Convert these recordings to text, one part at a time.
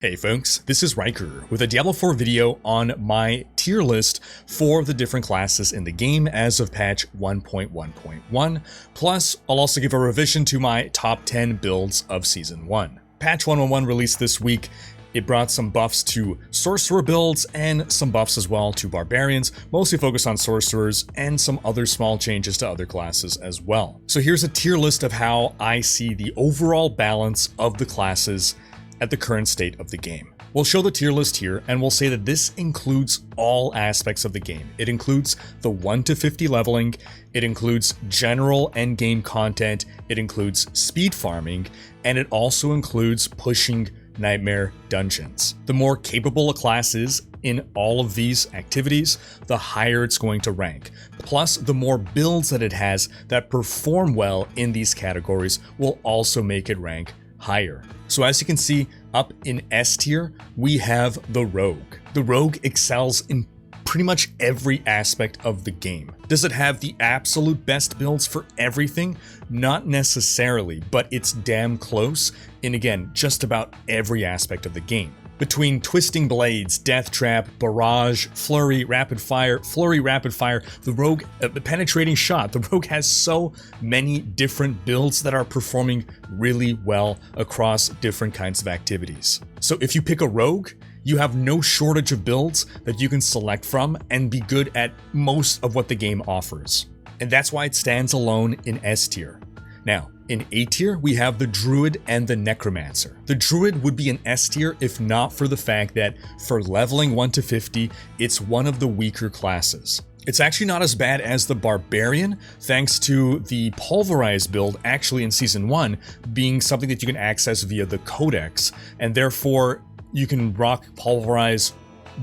Hey folks, this is Rhykker with a Diablo 4 video on my tier list for the different classes in the game as of patch 1.1.1, plus I'll also give a revision to my top 10 builds of Season 1. Patch 1.1 released this week. It brought some buffs to sorcerer builds and some buffs as well to barbarians, mostly focused on sorcerers, and some other small changes to other classes as well. So here's a tier list of how I see the overall balance of the classes at the current state of the game. We'll show the tier list here, and we'll say that this includes all aspects of the game. It includes the 1 to 50 leveling, it includes general endgame content, it includes speed farming, and it also includes pushing nightmare dungeons. The more capable a class is in all of these activities, the higher it's going to rank. Plus, the more builds that it has that perform well in these categories will also make it rank higher. So as you can see, up in S tier, we have the Rogue. The Rogue excels in pretty much every aspect of the game. Does it have the absolute best builds for everything? Not necessarily, but it's damn close in, again, just about every aspect of the game. Between Twisting Blades, Death Trap, Barrage, Flurry, Rapid Fire, the Rogue, Penetrating Shot, the Rogue has so many different builds that are performing really well across different kinds of activities. So if you pick a Rogue, you have no shortage of builds that you can select from and be good at most of what the game offers. And that's why it stands alone in S tier. Now, in A tier, we have the Druid and the Necromancer. The Druid would be an S tier if not for the fact that for leveling 1 to 50, it's one of the weaker classes. It's actually not as bad as the Barbarian, thanks to the Pulverized build actually in Season 1 being something that you can access via the Codex, and therefore you can rock Pulverize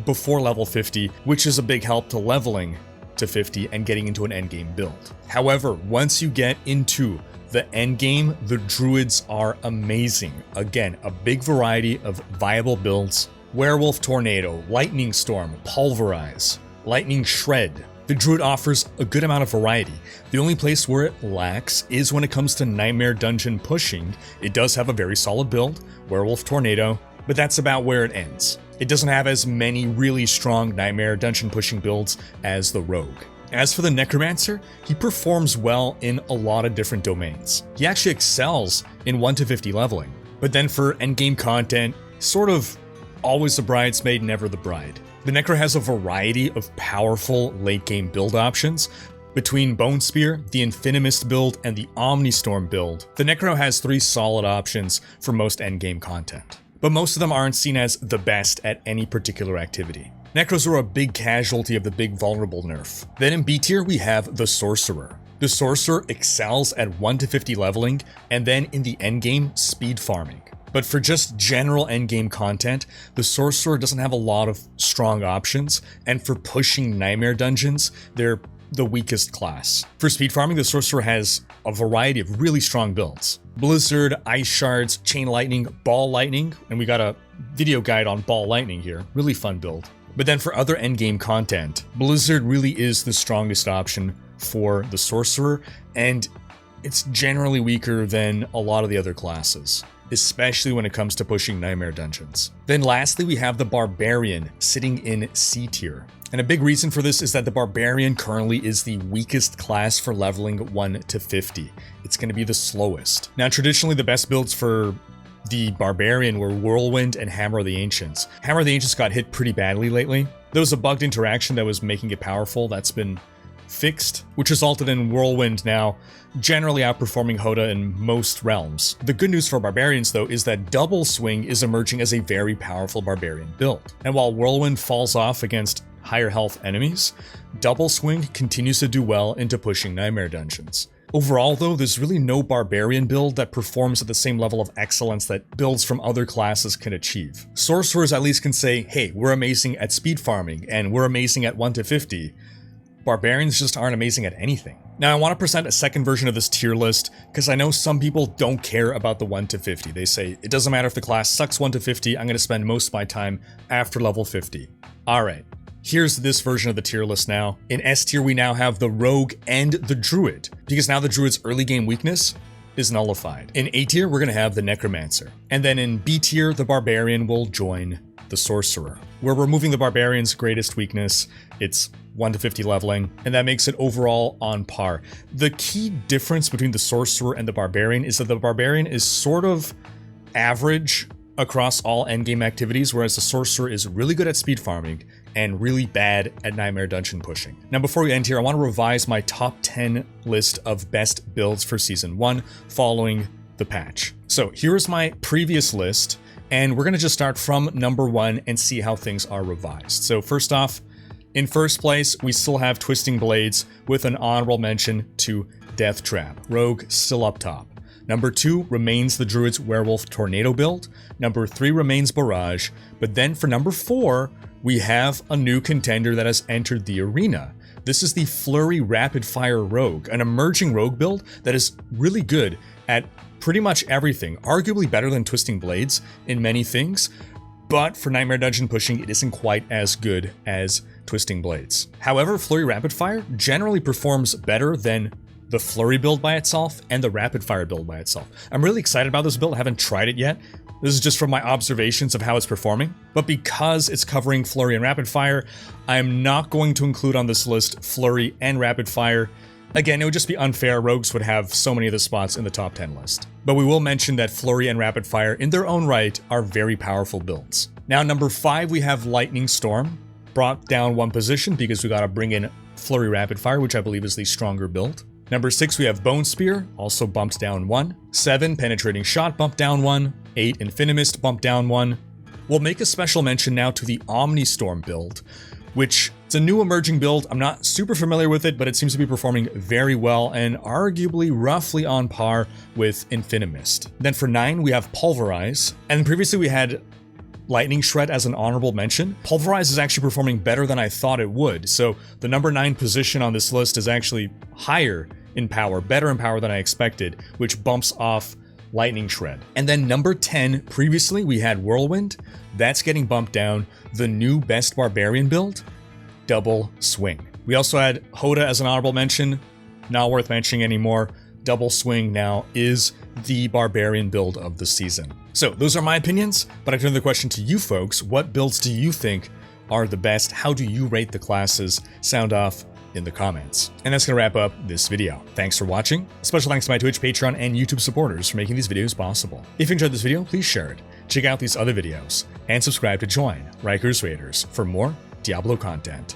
before level 50, which is a big help to leveling to 50 and getting into an endgame build. However, once you get into the endgame, the Druids are amazing. Again, a big variety of viable builds. Werewolf Tornado, Lightning Storm, Pulverize, Lightning Shred. The Druid offers a good amount of variety. The only place where it lacks is when it comes to Nightmare Dungeon pushing. It does have a very solid build, Werewolf Tornado, but that's about where it ends. It doesn't have as many really strong Nightmare Dungeon pushing builds as the Rogue. As for the Necromancer, he performs well in a lot of different domains. He actually excels in 1 to 50 leveling, but then for endgame content, sort of always the bridesmaid, never the bride. The Necro has a variety of powerful late game build options. Between Bone Spear, the Infinimist build, and the Omnistorm build, the Necro has 3 solid options for most endgame content. But most of them aren't seen as the best at any particular activity. Necros are a big casualty of the big vulnerable nerf. Then in B tier, we have the Sorcerer. The Sorcerer excels at 1 to 50 leveling, and then in the endgame, speed farming. But for just general endgame content, the Sorcerer doesn't have a lot of strong options, and for pushing Nightmare Dungeons, they're the weakest class. For speed farming, the Sorcerer has a variety of really strong builds. Blizzard, Ice Shards, Chain Lightning, Ball Lightning, and we got a video guide on Ball Lightning here. Really fun build. But then for other endgame content, Blizzard really is the strongest option for the Sorcerer, and it's generally weaker than a lot of the other classes, especially when it comes to pushing Nightmare Dungeons. Then lastly, we have the Barbarian sitting in C tier. And a big reason for this is that the Barbarian currently is the weakest class for leveling 1 to 50. It's going to be the slowest. Now, traditionally, the best builds for the Barbarian were Whirlwind and Hammer of the Ancients. Hammer of the Ancients got hit pretty badly lately. There was a bugged interaction that was making it powerful that's been fixed, which resulted in Whirlwind now generally outperforming Hoda in most realms. The good news for Barbarians, though, is that Double Swing is emerging as a very powerful Barbarian build. And while Whirlwind falls off against higher health enemies, Double Swing continues to do well into pushing Nightmare Dungeons. Overall, though, there's really no Barbarian build that performs at the same level of excellence that builds from other classes can achieve. Sorcerers at least can say, hey, we're amazing at speed farming, and we're amazing at 1 to 50. Barbarians just aren't amazing at anything. Now, I want to present a second version of this tier list, because I know some people don't care about the 1 to 50. They say, it doesn't matter if the class sucks 1 to 50, I'm going to spend most of my time after level 50. Alright. Here's this version of the tier list now. In S tier, we now have the Rogue and the Druid, because now the Druid's early game weakness is nullified. In A tier, we're going to have the necromancer. And then in B tier, the barbarian will join the sorcerer. We're removing the barbarian's greatest weakness. It's 1 to 50 leveling, and that makes it overall on par. The key difference between the sorcerer and the barbarian is that the barbarian is sort of average across all endgame activities, whereas the sorcerer is really good at speed farming and really bad at nightmare dungeon pushing. Now, before we end here, I want to revise my top 10 list of best builds for Season 1 following the patch. So here's my previous list, and we're going to just start from number 1 and see how things are revised. So first off, in first place, we still have Twisting Blades with an honorable mention to Death Trap. Rogue still up top. Number 2 remains the Druid's Werewolf Tornado build. Number 3 remains Barrage. But then for number 4, we have a new contender that has entered the arena. This is the Flurry Rapid Fire Rogue, an emerging rogue build that is really good at pretty much everything, arguably better than Twisting Blades in many things, but for Nightmare Dungeon pushing, it isn't quite as good as Twisting Blades. However, Flurry Rapid Fire generally performs better than the Flurry build by itself and the Rapid Fire build by itself. I'm really excited about this build. I haven't tried it yet. This is just from my observations of how it's performing. But because it's covering Flurry and Rapid Fire, I am not going to include on this list Flurry and Rapid Fire. Again, it would just be unfair. Rogues would have so many of the spots in the top 10 list. But we will mention that Flurry and Rapid Fire in their own right are very powerful builds. Now, number 5, we have Lightning Storm, brought down 1 position because we gotta bring in Flurry Rapid Fire, which I believe is the stronger build. Number 6, we have Bone Spear, also bumped down 1. 7, Penetrating Shot, bumped down 1. 8, Infinimist, bumped down 1. We'll make a special mention now to the Omnistorm build, which it's a new emerging build. I'm not super familiar with it, but it seems to be performing very well and arguably roughly on par with Infinimist. Then for 9, we have Pulverize, and previously we had Lightning Shred as an honorable mention. Pulverize is actually performing better than I thought it would, so the number 9 position on this list is actually higher in power, better in power than I expected, which bumps off Lightning Shred. And then number 10, previously we had Whirlwind, that's getting bumped down. The new best Barbarian build, Double Swing. We also had Hoda as an honorable mention, not worth mentioning anymore. Double Swing now is the Barbarian build of the season. So those are my opinions, but I turn the question to you folks. What builds do you think are the best? How do you rate the classes? Sound off in the comments. And that's gonna wrap up this video. Thanks for watching. Special thanks to my Twitch, Patreon, and YouTube supporters for making these videos possible. If you enjoyed this video, please share it, check out these other videos, and subscribe to join Rhykker's Raiders for more Diablo content.